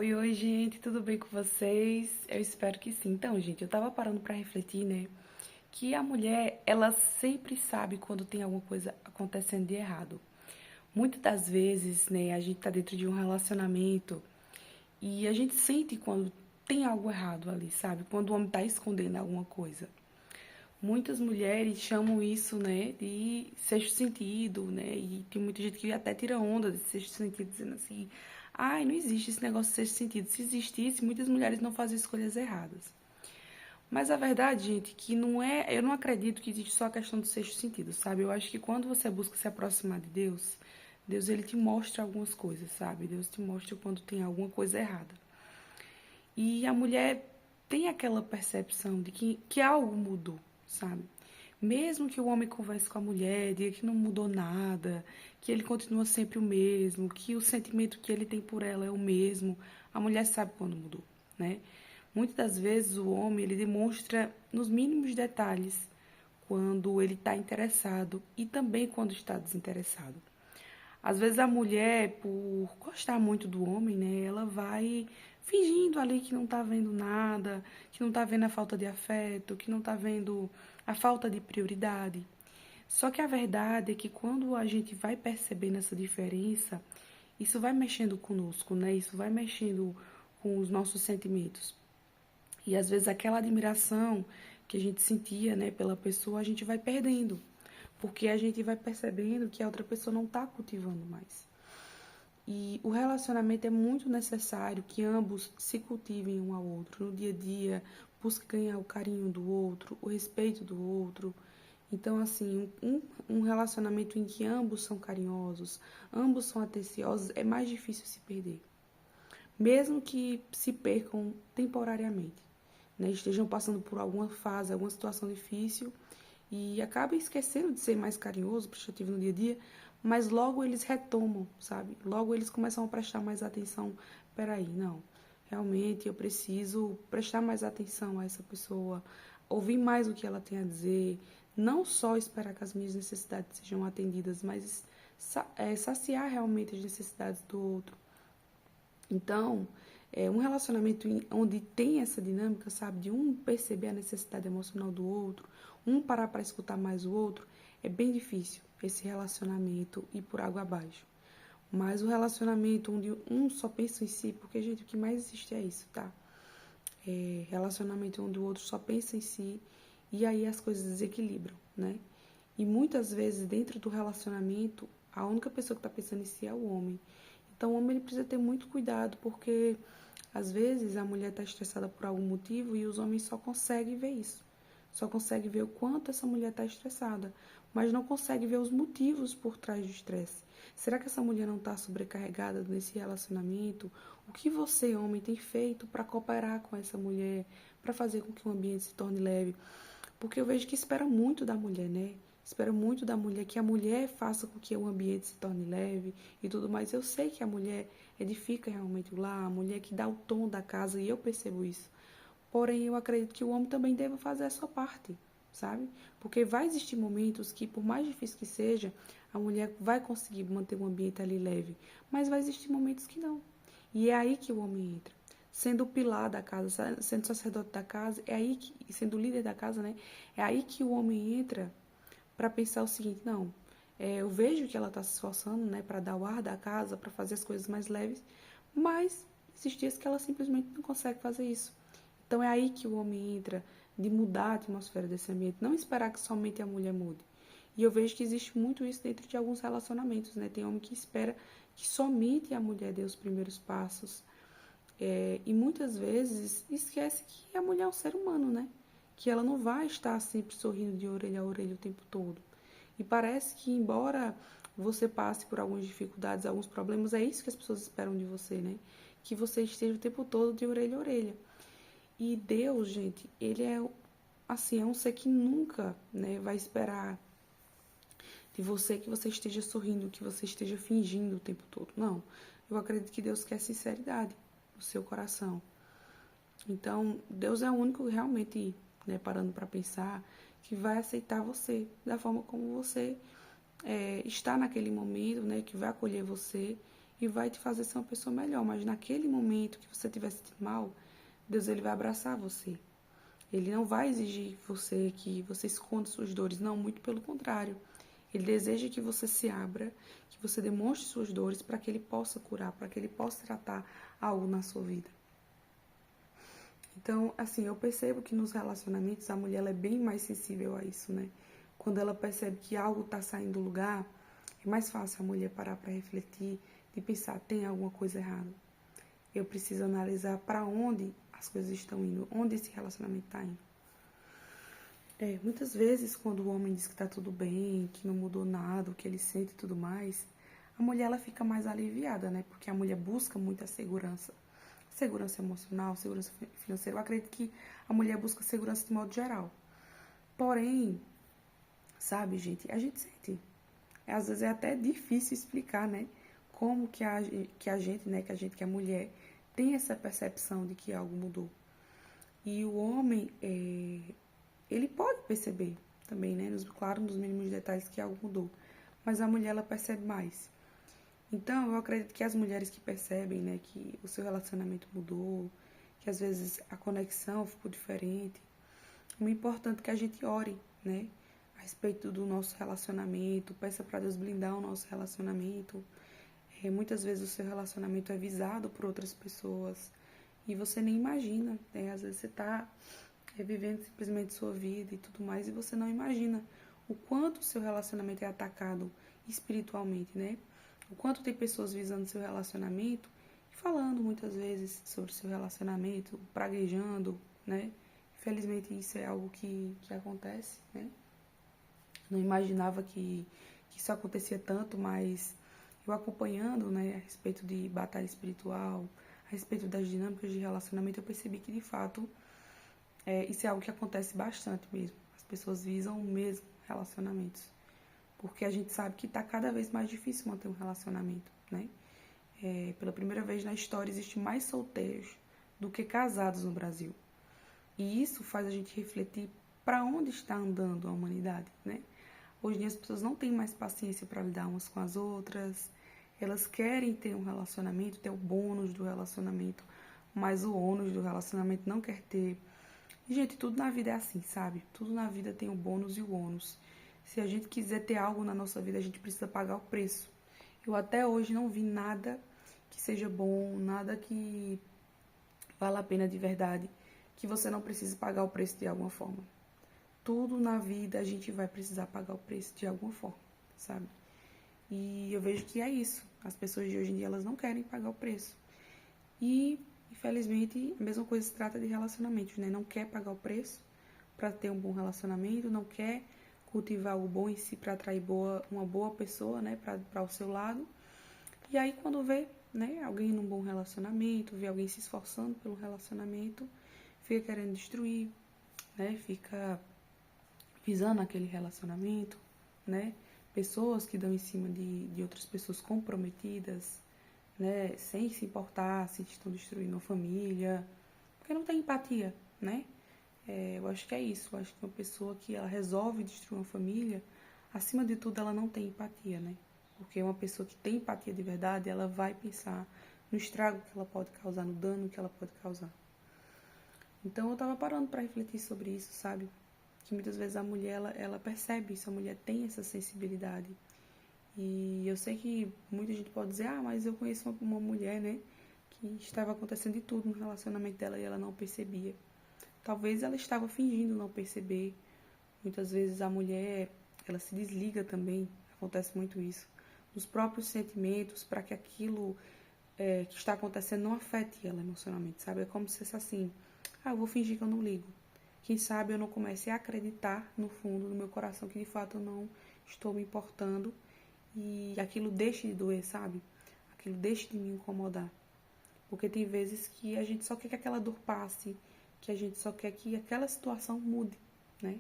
Oi, oi, gente, tudo bem com vocês? Eu espero que sim. Então, gente, eu tava parando pra refletir, né? Que a mulher, ela sempre sabe quando tem alguma coisa acontecendo de errado. Muitas das vezes, né, a gente tá dentro de um relacionamento e a gente sente quando tem algo errado ali, sabe? Quando o homem tá escondendo alguma coisa. Muitas mulheres chamam isso, né, de sexto sentido, né? E tem muita gente que até tira onda desse sexto sentido, dizendo assim: ai, não existe esse negócio de sexto sentido. Se existisse, muitas mulheres não faziam escolhas erradas. Mas a verdade, gente, que não é. Eu não acredito que existe só a questão do sexto sentido, sabe? Eu acho que quando você busca se aproximar de Deus, Deus ele te mostra algumas coisas, sabe? Deus te mostra quando tem alguma coisa errada. E a mulher tem aquela percepção de que algo mudou, sabe? Mesmo que o homem converse com a mulher, diga que não mudou nada, que ele continua sempre o mesmo, que o sentimento que ele tem por ela é o mesmo, a mulher sabe quando mudou, né? Muitas das vezes o homem ele demonstra nos mínimos detalhes quando ele está interessado e também quando está desinteressado. Às vezes a mulher, por gostar muito do homem, né, ela vai fingindo ali que não tá vendo nada, que não tá vendo a falta de afeto, que não tá vendo a falta de prioridade. Só que a verdade é que quando a gente vai percebendo essa diferença, isso vai mexendo conosco, né? Isso vai mexendo com os nossos sentimentos. E às vezes aquela admiração que a gente sentia, né, pela pessoa, a gente vai perdendo, porque a gente vai percebendo que a outra pessoa não está cultivando mais. E o relacionamento é muito necessário que ambos se cultivem um ao outro. No dia a dia, busquem ganhar o carinho do outro, o respeito do outro. Então, assim, um relacionamento em que ambos são carinhosos, ambos são atenciosos, é mais difícil se perder. Mesmo que se percam temporariamente, né? Estejam passando por alguma fase, alguma situação difícil e acabem esquecendo de ser mais carinhoso, prestativo no dia a dia, mas logo eles retomam, sabe? Logo eles começam a prestar mais atenção. Peraí, não, realmente eu preciso prestar mais atenção a essa pessoa, ouvir mais o que ela tem a dizer, não só esperar que as minhas necessidades sejam atendidas, mas saciar realmente as necessidades do outro. Então, um relacionamento onde tem essa dinâmica, sabe, de um perceber a necessidade emocional do outro, um parar para escutar mais o outro, é bem difícil esse relacionamento ir por água abaixo. Mas o relacionamento onde um só pensa em si, porque, gente, o que mais existe é isso, tá? Relacionamento onde o outro só pensa em si e aí as coisas desequilibram, né? E muitas vezes dentro do relacionamento, a única pessoa que está pensando em si é o homem. Então o homem ele precisa ter muito cuidado, porque às vezes a mulher está estressada por algum motivo e os homens só conseguem ver isso. Só conseguem ver o quanto essa mulher está estressada, mas não conseguem ver os motivos por trás do estresse. Será que essa mulher não está sobrecarregada nesse relacionamento? O que você, homem, tem feito para cooperar com essa mulher, para fazer com que o ambiente se torne leve? Porque eu vejo que espera muito da mulher, né? Espera muito da mulher, que a mulher faça com que o ambiente se torne leve e tudo mais. Eu sei que a mulher edifica realmente lá, a mulher que dá o tom da casa, e eu percebo isso. Porém, eu acredito que o homem também deve fazer a sua parte, sabe? Porque vai existir momentos que, por mais difícil que seja, a mulher vai conseguir manter o ambiente ali leve. Mas vai existir momentos que não. E é aí que o homem entra. Sendo o pilar da casa, sendo sacerdote da casa, é aí que, sendo o líder da casa, né? É aí que o homem entra para pensar o seguinte: não, eu vejo que ela está se esforçando, né, para dar o ar da casa, para fazer as coisas mais leves, mas existem dias que ela simplesmente não consegue fazer isso. Então é aí que o homem entra, de mudar a atmosfera desse ambiente, não esperar que somente a mulher mude. E eu vejo que existe muito isso dentro de alguns relacionamentos, né? Tem homem que espera que somente a mulher dê os primeiros passos. E muitas vezes esquece que a mulher é um ser humano, né? Que ela não vai estar sempre sorrindo de orelha a orelha o tempo todo. E parece que, embora você passe por algumas dificuldades, alguns problemas, é isso que as pessoas esperam de você, né? Que você esteja o tempo todo de orelha a orelha. E Deus, gente, ele é assim, é um ser que nunca, né, vai esperar de você que você esteja sorrindo, que você esteja fingindo o tempo todo. Não. Eu acredito que Deus quer sinceridade no seu coração. Então, Deus é o único realmente, né, parando para pensar, que vai aceitar você da forma como você está naquele momento, né, que vai acolher você e vai te fazer ser uma pessoa melhor. Mas naquele momento que você estiver sentindo mal, Deus ele vai abraçar você. Ele não vai exigir você que você esconda suas dores, não, muito pelo contrário. Ele deseja que você se abra, que você demonstre suas dores para que ele possa curar, para que ele possa tratar algo na sua vida. Então, assim, eu percebo que nos relacionamentos a mulher ela é bem mais sensível a isso, né? Quando ela percebe que algo está saindo do lugar, é mais fácil a mulher parar para refletir e pensar, tem alguma coisa errada. Eu preciso analisar para onde as coisas estão indo, onde esse relacionamento está indo. Muitas vezes, quando o homem diz que está tudo bem, que não mudou nada, o que ele sente e tudo mais, a mulher ela fica mais aliviada, né? Porque a mulher busca muita segurança. Segurança emocional, segurança financeira. Eu acredito que a mulher busca segurança de modo geral. Porém, sabe, gente, a gente sente. Às vezes é até difícil explicar, né? Como que a gente, né? Que a gente que é mulher, tem essa percepção de que algo mudou. E o homem, ele pode perceber também, né? Claro, nos mínimos detalhes que algo mudou. Mas a mulher, ela percebe mais. Então, eu acredito que as mulheres que percebem, né, que o seu relacionamento mudou, que às vezes a conexão ficou diferente, é muito importante que a gente ore, né, a respeito do nosso relacionamento, peça para Deus blindar o nosso relacionamento. Muitas vezes o seu relacionamento é visado por outras pessoas e você nem imagina, né? Às vezes você está vivendo simplesmente sua vida e tudo mais e você não imagina o quanto o seu relacionamento é atacado espiritualmente, né? O quanto tem pessoas visando seu relacionamento e falando muitas vezes sobre seu relacionamento, praguejando, né? Infelizmente isso é algo que acontece, né? Não imaginava que isso acontecia tanto, mas eu acompanhando, né, a respeito de batalha espiritual, a respeito das dinâmicas de relacionamento, eu percebi que de fato isso é algo que acontece bastante mesmo. As pessoas visam mesmo relacionamentos. Porque a gente sabe que está cada vez mais difícil manter um relacionamento, né? Pela primeira vez na história, existe mais solteiros do que casados no Brasil. E isso faz a gente refletir para onde está andando a humanidade, né? Hoje em dia as pessoas não têm mais paciência para lidar umas com as outras. Elas querem ter um relacionamento, ter o bônus do relacionamento, mas o ônus do relacionamento não quer ter. E, gente, tudo na vida é assim, sabe? Tudo na vida tem o bônus e o ônus. Se a gente quiser ter algo na nossa vida, a gente precisa pagar o preço. Eu até hoje não vi nada que seja bom, nada que vale a pena de verdade, que você não precise pagar o preço de alguma forma. Tudo na vida a gente vai precisar pagar o preço de alguma forma, sabe? E eu vejo que é isso. As pessoas de hoje em dia, elas não querem pagar o preço. E, infelizmente, a mesma coisa se trata de relacionamentos, né? Não quer pagar o preço para ter um bom relacionamento, não quer cultivar o bom em si para atrair uma boa pessoa, né, para o seu lado. E aí quando vê, né, alguém num bom relacionamento, vê alguém se esforçando pelo relacionamento, fica querendo destruir, né, fica visando aquele relacionamento, né, pessoas que dão em cima de outras pessoas comprometidas, né, sem se importar se estão destruindo a família, porque não tem empatia, né? Eu acho que é isso. Eu acho que uma pessoa que ela resolve destruir uma família, acima de tudo, ela não tem empatia, né? Porque uma pessoa que tem empatia de verdade, ela vai pensar no estrago que ela pode causar, no dano que ela pode causar. Então eu tava parando para refletir sobre isso, sabe? Que muitas vezes a mulher, ela percebe isso, a mulher tem essa sensibilidade. E eu sei que muita gente pode dizer, mas eu conheço uma mulher, né? Que estava acontecendo de tudo no relacionamento dela e ela não percebia. Talvez ela estava fingindo não perceber. Muitas vezes a mulher, ela se desliga também, acontece muito isso, dos próprios sentimentos para que aquilo que está acontecendo não afete ela emocionalmente, sabe? É como se fosse assim, eu vou fingir que eu não ligo. Quem sabe eu não comece a acreditar no fundo do meu coração que de fato eu não estou me importando e aquilo deixe de doer, sabe? Aquilo deixe de me incomodar. Porque tem vezes que a gente só quer que aquela dor passe, que a gente só quer que aquela situação mude, né?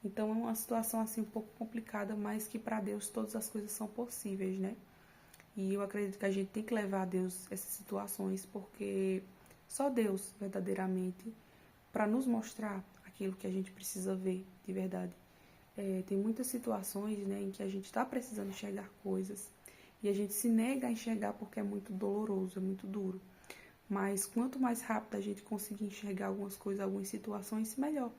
Então é uma situação assim um pouco complicada, mas que para Deus todas as coisas são possíveis, né? E eu acredito que a gente tem que levar a Deus essas situações, porque só Deus verdadeiramente para nos mostrar aquilo que a gente precisa ver de verdade. Tem muitas situações, né, em que a gente está precisando enxergar coisas E a gente se nega a enxergar porque é muito doloroso, é muito duro. Mas quanto mais rápido a gente conseguir enxergar algumas coisas, algumas situações, melhor.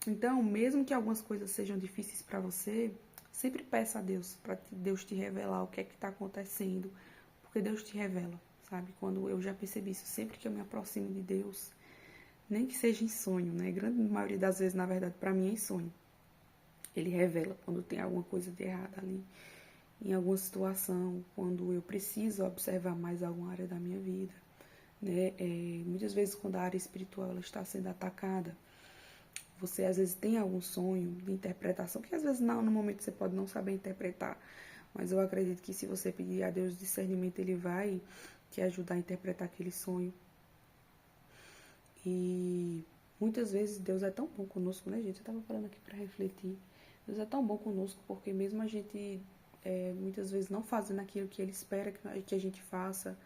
Então, mesmo que algumas coisas sejam difíceis para você, sempre peça a Deus, para Deus te revelar o que é que está acontecendo, porque Deus te revela, sabe? Quando eu já percebi isso, sempre que eu me aproximo de Deus, nem que seja em sonho, né? A grande maioria das vezes, na verdade, para mim é em sonho. Ele revela quando tem alguma coisa de errado ali, em alguma situação, quando eu preciso observar mais alguma área da minha vida, né? Muitas vezes, quando a área espiritual ela está sendo atacada, você às vezes tem algum sonho de interpretação, que às vezes não, no momento você pode não saber interpretar, mas eu acredito que se você pedir a Deus discernimento, Ele vai te ajudar a interpretar aquele sonho. E muitas vezes Deus é tão bom conosco, né, gente? Eu estava falando aqui para refletir. Deus é tão bom conosco porque mesmo a gente muitas vezes não fazendo aquilo que Ele espera que a gente faça,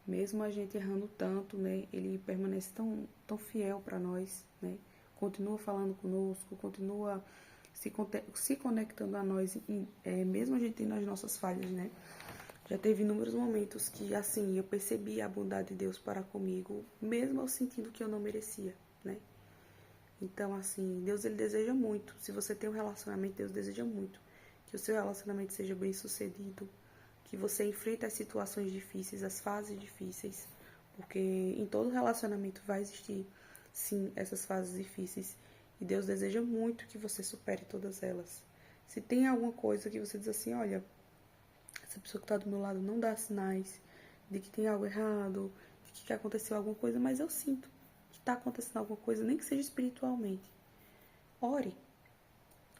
mesmo a gente errando tanto, né, Ele permanece tão fiel para nós, né? Continua falando conosco, continua se conectando a nós, mesmo a gente tendo as nossas falhas, né? Já teve inúmeros momentos que, assim, eu percebi a bondade de Deus para comigo, mesmo eu sentindo que eu não merecia, né? Então, assim, Deus, Ele deseja muito. Se você tem um relacionamento, Deus deseja muito que o seu relacionamento seja bem sucedido, que você enfrente as situações difíceis, as fases difíceis, porque em todo relacionamento vai existir, sim, essas fases difíceis. E Deus deseja muito que você supere todas elas. Se tem alguma coisa que você diz assim, olha, essa pessoa que está do meu lado não dá sinais de que tem algo errado, de que aconteceu alguma coisa, mas eu sinto que está acontecendo alguma coisa, nem que seja espiritualmente. Ore,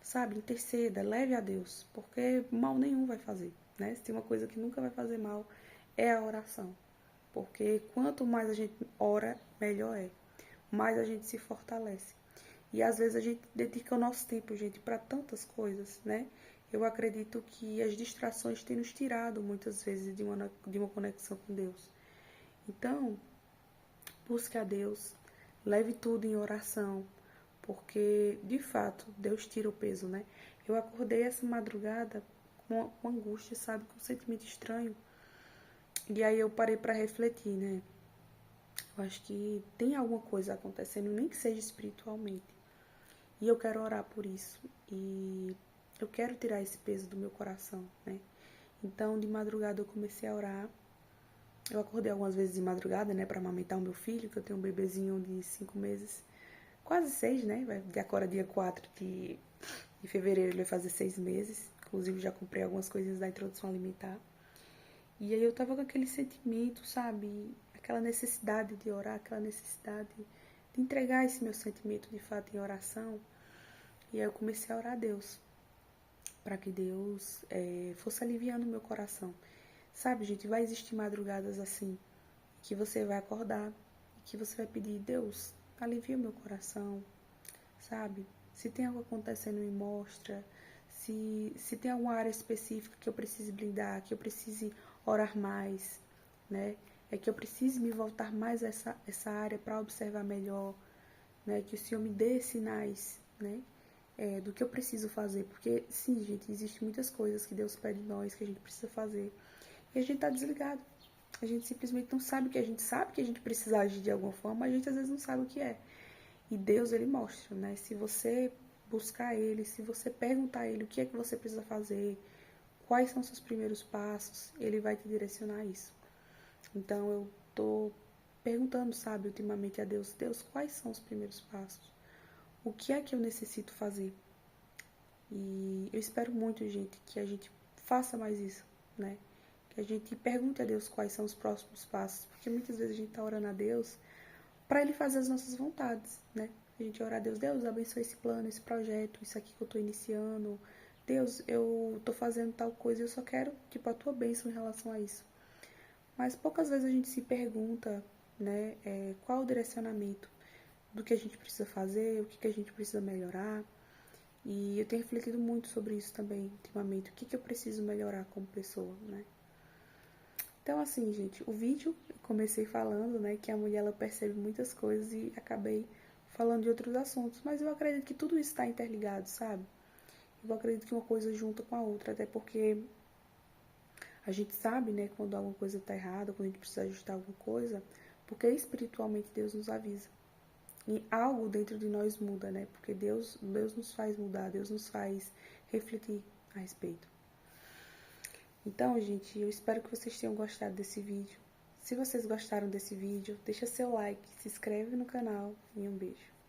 sabe? Interceda, leve a Deus, porque mal nenhum vai fazer, né? Se tem uma coisa que nunca vai fazer mal, é a oração. Porque quanto mais a gente ora, melhor é. Mais a gente se fortalece. E às vezes a gente dedica o nosso tempo, gente, para tantas coisas, né? Eu acredito que as distrações têm nos tirado muitas vezes de uma conexão com Deus. Então, busque a Deus, leve tudo em oração, porque de fato Deus tira o peso, né? Eu acordei essa madrugada com angústia, sabe? Com um sentimento estranho. E aí eu parei para refletir, né? Eu acho que tem alguma coisa acontecendo, nem que seja espiritualmente. E eu quero orar por isso. E eu quero tirar esse peso do meu coração, né? Então, de madrugada eu comecei a orar. Eu acordei algumas vezes de madrugada, né, para amamentar o meu filho, que eu tenho um bebezinho de 5 meses, quase 6, né? Agora dia 4 de fevereiro ele vai fazer 6 meses. Inclusive já comprei algumas coisinhas da introdução alimentar. E aí eu tava com aquele sentimento, sabe? Aquela necessidade de orar, aquela necessidade de entregar esse meu sentimento de fato em oração. E aí eu comecei a orar a Deus, para que Deus fosse aliviando o meu coração. Sabe, gente, vai existir madrugadas assim, que você vai acordar e que você vai pedir, Deus, alivia o meu coração, sabe? Se tem algo acontecendo, me mostra. Se tem alguma área específica que eu precise blindar, que eu precise orar mais, né? É que eu precise me voltar mais a essa área para observar melhor, né? Que o Senhor me dê sinais, né? Do que eu preciso fazer. Porque, sim, gente, existem muitas coisas que Deus pede de nós, que a gente precisa fazer. E a gente tá desligado. A gente simplesmente não sabe o que a gente sabe que a gente precisa agir de alguma forma, mas a gente às vezes não sabe o que é. E Deus, Ele mostra, né? Se você buscar Ele, se você perguntar a Ele o que é que você precisa fazer, quais são os seus primeiros passos, Ele vai te direcionar a isso. Então, eu tô perguntando, sabe, ultimamente a Deus, Deus, quais são os primeiros passos? O que é que eu necessito fazer? E eu espero muito, gente, que a gente faça mais isso, né? Que a gente pergunte a Deus quais são os próximos passos, porque muitas vezes a gente tá orando a Deus para Ele fazer as nossas vontades, né? A gente ora a Deus, Deus abençoe esse plano, esse projeto, isso aqui que eu tô iniciando. Deus, eu tô fazendo tal coisa e eu só quero, tipo, a tua bênção em relação a isso. Mas poucas vezes a gente se pergunta, né, qual o direcionamento do que a gente precisa fazer, o que a gente precisa melhorar. E eu tenho refletido muito sobre isso também, ultimamente. O que eu preciso melhorar como pessoa, né? Então, assim, gente, o vídeo eu comecei falando, né, que a mulher ela percebe muitas coisas e acabei falando de outros assuntos. Mas eu acredito que tudo isso está interligado, sabe? Eu acredito que uma coisa junta com a outra, até porque A gente sabe, né, quando alguma coisa está errada, quando a gente precisa ajustar alguma coisa, porque espiritualmente Deus nos avisa. E algo dentro de nós muda, né? Porque Deus nos faz mudar, Deus nos faz refletir a respeito. Então, gente, eu espero que vocês tenham gostado desse vídeo. Se vocês gostaram desse vídeo, deixa seu like, se inscreve no canal e um beijo.